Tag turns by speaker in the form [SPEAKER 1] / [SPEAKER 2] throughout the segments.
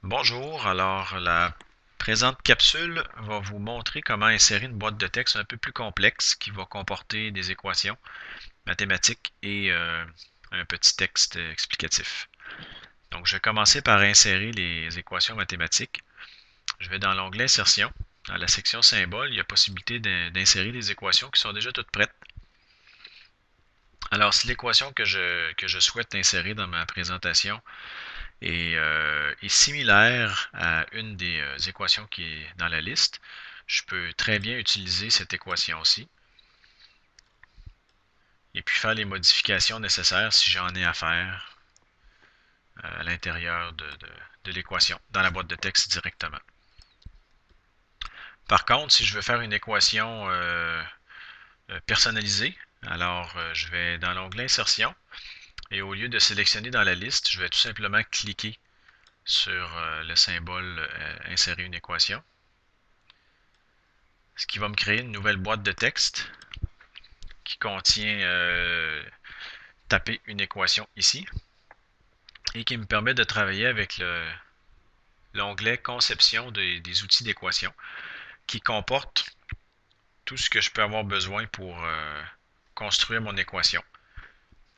[SPEAKER 1] Bonjour, alors la présente capsule va vous montrer comment insérer une boîte de texte un peu plus complexe qui va comporter des équations mathématiques et un petit texte explicatif. Donc je vais commencer par insérer les équations mathématiques. Je vais dans l'onglet Insertion. Dans la section Symboles, il y a possibilité d'insérer des équations qui sont déjà toutes prêtes. Alors si l'équation que je souhaite insérer dans ma présentation est similaire à une des équations qui est dans la liste, je peux très bien utiliser cette équation-ci et puis faire les modifications nécessaires si j'en ai à faire à l'intérieur de l'équation, dans la boîte de texte directement. Par contre, si je veux faire une équation personnalisée, alors je vais dans l'onglet Insertion et au lieu de sélectionner dans la liste, je vais tout simplement cliquer sur le symbole Insérer une équation, ce qui va me créer une nouvelle boîte de texte qui contient taper une équation ici et qui me permet de travailler avec l'onglet Conception des outils d'équation qui comporte tout ce que je peux avoir besoin pour construire mon équation.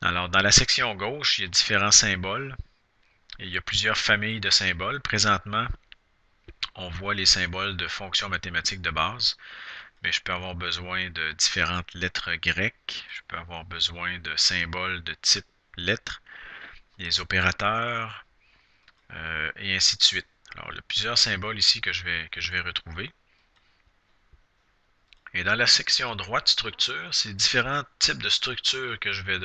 [SPEAKER 1] Alors, dans la section gauche, il y a différents symboles et il y a plusieurs familles de symboles. Présentement, on voit les symboles de fonctions mathématiques de base, mais je peux avoir besoin de différentes lettres grecques, je peux avoir besoin de symboles de type lettres, les opérateurs, et ainsi de suite. Alors, il y a plusieurs symboles ici que je vais retrouver. Et dans la section droite structure, c'est différents types de structures que je vais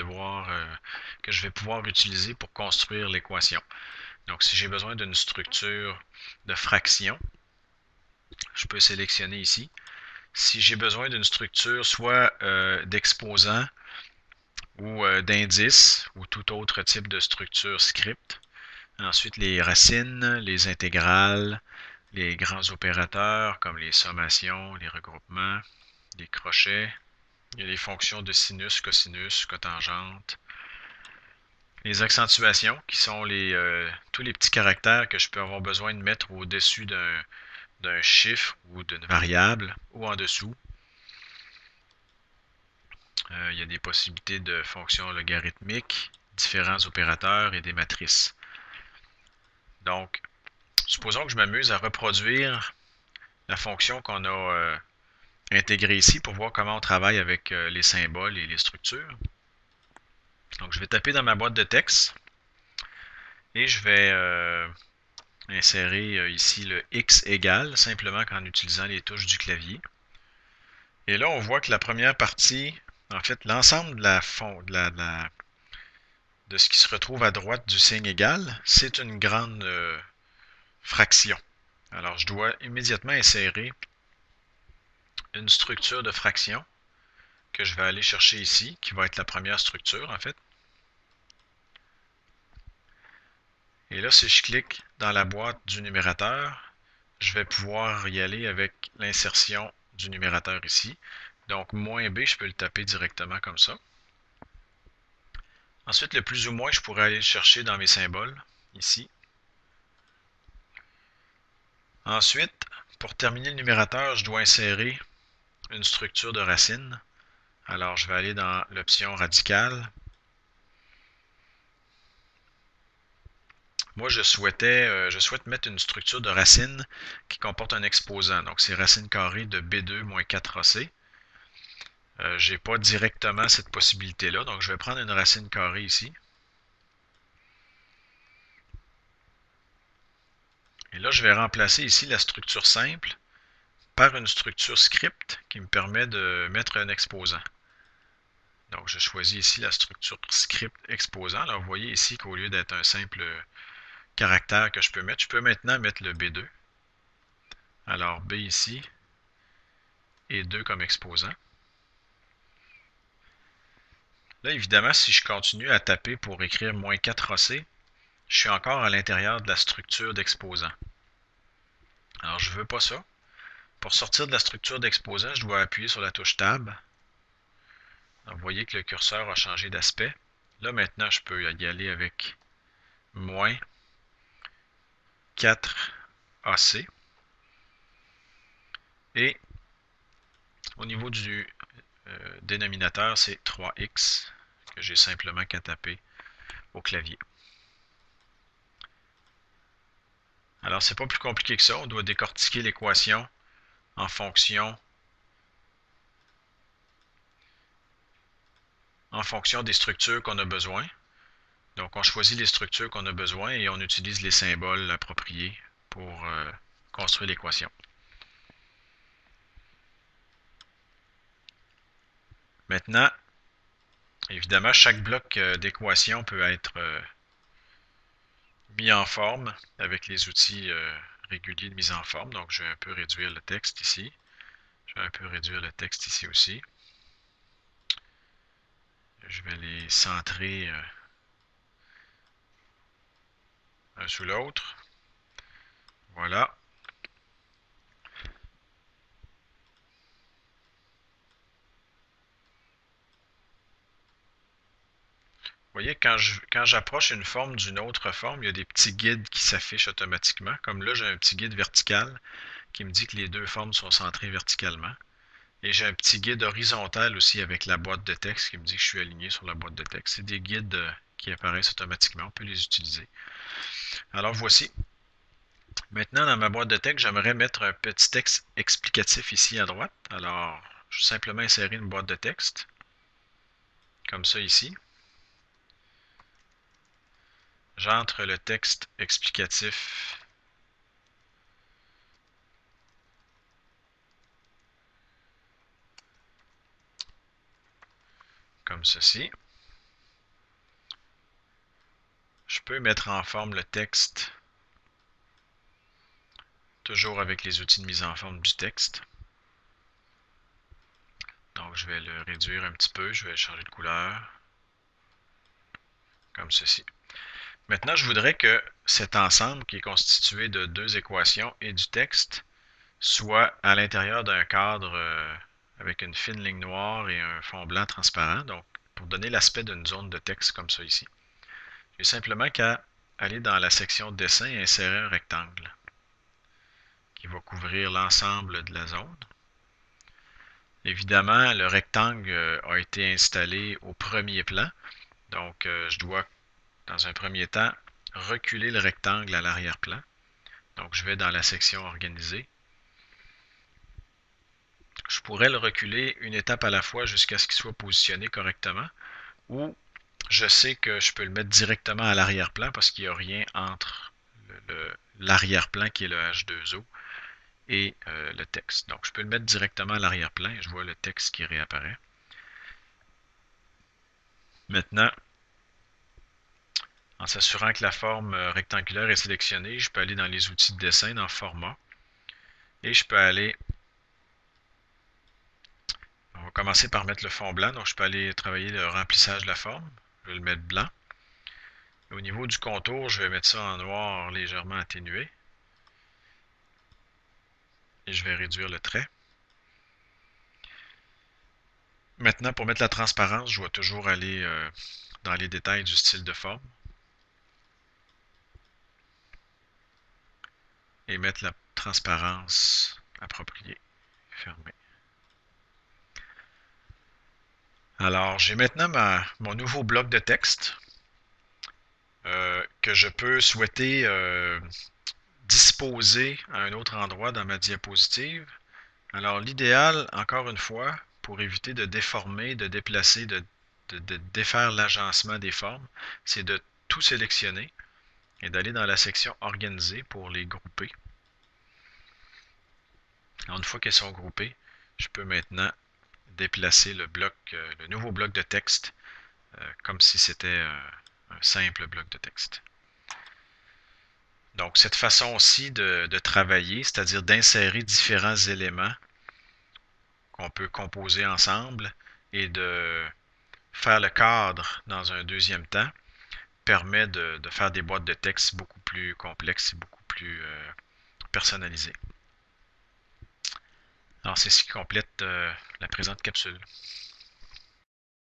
[SPEAKER 1] pouvoir utiliser pour construire l'équation. Donc, si j'ai besoin d'une structure de fraction, je peux sélectionner ici. Si j'ai besoin d'une structure soit d'exposant ou d'indice ou tout autre type de structure script, ensuite les racines, les intégrales, les grands opérateurs comme les sommations, les regroupements, les crochets. Il y a les fonctions de sinus, cosinus, cotangente. Les accentuations qui sont tous les petits caractères que je peux avoir besoin de mettre au-dessus d'un chiffre ou d'une variable ou en dessous. Il y a des possibilités de fonctions logarithmiques, différents opérateurs et des matrices. Donc, supposons que je m'amuse à reproduire la fonction qu'on a intégrée ici pour voir comment on travaille avec les symboles et les structures. Donc, je vais taper dans ma boîte de texte et je vais insérer ici le X égale, simplement qu'en utilisant les touches du clavier. Et là, on voit que la première partie, en fait, l'ensemble de ce qui se retrouve à droite du signe égal, c'est une grande fraction. Alors, je dois immédiatement insérer une structure de fraction que je vais aller chercher ici, qui va être la première structure, en fait. Et là, si je clique dans la boîte du numérateur, je vais pouvoir y aller avec l'insertion du numérateur ici. Donc, moins B, je peux le taper directement comme ça. Ensuite, le plus ou moins, je pourrais aller le chercher dans mes symboles, ici. Ensuite, pour terminer le numérateur, je dois insérer une structure de racine. Alors, je vais aller dans l'option radicale. Moi, je souhaite mettre une structure de racine qui comporte un exposant. Donc, c'est racine carrée de B2 moins 4AC. Je n'ai pas directement cette possibilité-là, donc je vais prendre une racine carrée ici. Et là, je vais remplacer ici la structure simple par une structure script qui me permet de mettre un exposant. Donc, je choisis ici la structure script exposant. Alors, vous voyez ici qu'au lieu d'être un simple caractère que je peux maintenant mettre le B2. Alors, B ici et 2 comme exposant. Là, évidemment, si je continue à taper pour écrire moins 4AC, je suis encore à l'intérieur de la structure d'exposant. Alors, je ne veux pas ça. Pour sortir de la structure d'exposant, je dois appuyer sur la touche Tab. Alors, vous voyez que le curseur a changé d'aspect. Là, maintenant, je peux y aller avec moins 4AC. Et au niveau du dénominateur, c'est 3x que j'ai simplement qu'à taper au clavier. Alors, c'est pas plus compliqué que ça. On doit décortiquer l'équation en fonction des structures qu'on a besoin. Donc, on choisit les structures qu'on a besoin et on utilise les symboles appropriés pour construire l'équation. Maintenant, évidemment, chaque bloc d'équation peut être mis en forme avec les outils réguliers de mise en forme. Donc, je vais un peu réduire le texte ici. Je vais un peu réduire le texte ici aussi. Je vais les centrer un sous l'autre. Voilà. Vous voyez, quand j'approche une forme d'une autre forme, il y a des petits guides qui s'affichent automatiquement. Comme là, j'ai un petit guide vertical qui me dit que les deux formes sont centrées verticalement. Et j'ai un petit guide horizontal aussi avec la boîte de texte qui me dit que je suis aligné sur la boîte de texte. C'est des guides qui apparaissent automatiquement. On peut les utiliser. Alors voici. Maintenant, dans ma boîte de texte, j'aimerais mettre un petit texte explicatif ici à droite. Alors, je vais simplement insérer une boîte de texte, comme ça ici. J'entre le texte explicatif comme ceci. Je peux mettre en forme le texte, toujours avec les outils de mise en forme du texte. Donc, je vais le réduire un petit peu, je vais changer de couleur, comme ceci. Maintenant, je voudrais que cet ensemble qui est constitué de deux équations et du texte soit à l'intérieur d'un cadre avec une fine ligne noire et un fond blanc transparent, donc pour donner l'aspect d'une zone de texte comme ça ici. J'ai simplement qu'à aller dans la section dessin et insérer un rectangle qui va couvrir l'ensemble de la zone. Évidemment, le rectangle a été installé au premier plan, donc je dois, dans un premier temps, reculer le rectangle à l'arrière-plan. Donc je vais dans la section organisée. Je pourrais le reculer une étape à la fois jusqu'à ce qu'il soit positionné correctement, ou je sais que je peux le mettre directement à l'arrière-plan parce qu'il n'y a rien entre l'arrière-plan qui est le H2O et le texte. Donc je peux le mettre directement à l'arrière-plan et je vois le texte qui réapparaît. Maintenant, en s'assurant que la forme rectangulaire est sélectionnée, je peux aller dans les outils de dessin, dans Format, et je peux aller, on va commencer par mettre le fond blanc, donc je peux aller travailler le remplissage de la forme, je vais le mettre blanc. Et au niveau du contour, je vais mettre ça en noir légèrement atténué, et je vais réduire le trait. Maintenant, pour mettre la transparence, je vais toujours aller dans les détails du style de forme et mettre la transparence appropriée. Fermé. Alors, j'ai maintenant mon nouveau bloc de texte que je peux souhaiter disposer à un autre endroit dans ma diapositive. Alors, l'idéal, encore une fois, pour éviter de déformer, de déplacer, de défaire l'agencement des formes, c'est de tout sélectionner et d'aller dans la section Organiser pour les grouper. Alors, une fois qu'elles sont groupées, je peux maintenant déplacer le nouveau bloc de texte comme si c'était un simple bloc de texte. Donc, cette façon-ci de travailler, c'est-à-dire d'insérer différents éléments qu'on peut composer ensemble et de faire le cadre dans un deuxième temps, permet de faire des boîtes de texte beaucoup plus complexes et beaucoup plus personnalisées. Alors, c'est ce qui complète la présente capsule.